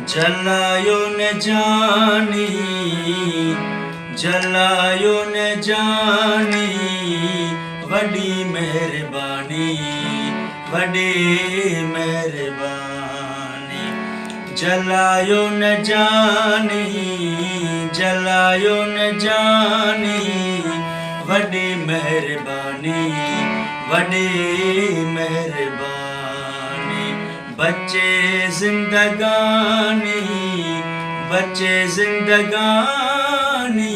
जलायो न जानी, जलायो न जानी, वडी मेहरबानी, वडी मेहरबानी। जलायो न जानी, जलायो न जानी, वडी मेहरबानी, वडी मेहरबानी। बच्चे जिंदगानी, बच्चे जिंदगानी,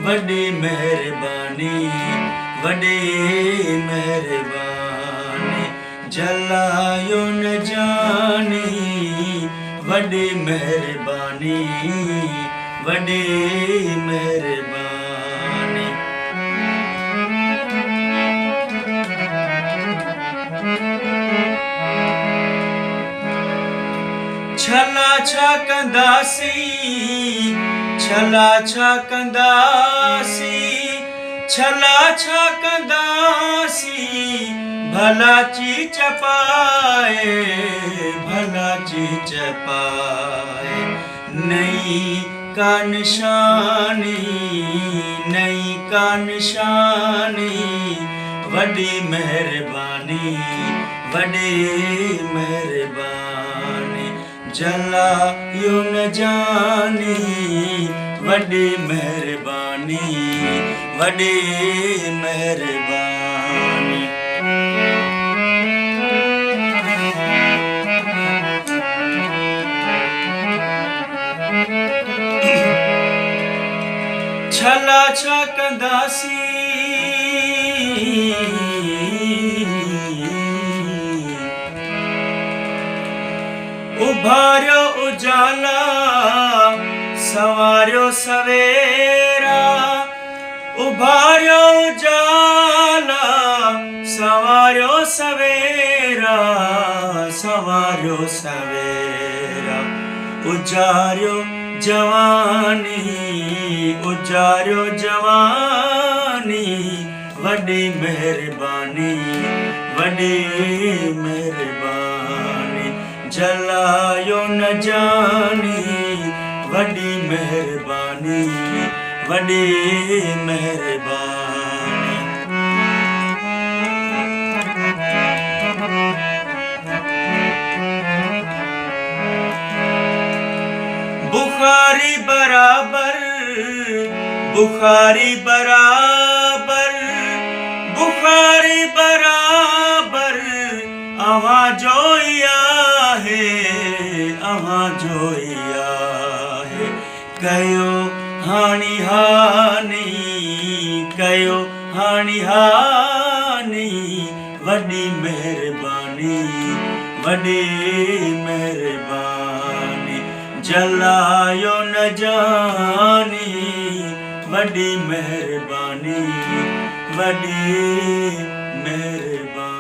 वडी मेहरबानी, वडी मेहरबानी। जलायो न जानी, वडी मेहरबानी, वडी मेहरबानी। छला छा कंदासी, छला छा कंदासी, छला छा कंदासी, भला चीच पाए, भला चीच पाए। नई का निशानी, नई का निशानी, वडी मेहरबानी, वडी मेहरबानी। जलायो न जानी, वडी मेहरबानी, वडी मेहरबानी। छला छा कंदासी, उभारियो उजाला, सवारियो सवेरा, उभारियो उजाला, सवारियो सवेरा, सवारियो सवेरा। उजारियो जवानी, उजारियो जवानी, वडी मेहरबानी, वडी मेहरबानी। जलायो न जानी, वडी मेहरबानी, वडी मेहरबानी। बुखारी बराबर, बुखारी बराबर, बुखारी बराबर, अवां जोइया है, अवां जोइया है। कयो हानि हानि, कयो हानि हानि, वडी मेहरबानी, वडी मेहरबानी। जलायो न जानी, वडी मेहरबानी, वडी मेहरबानी।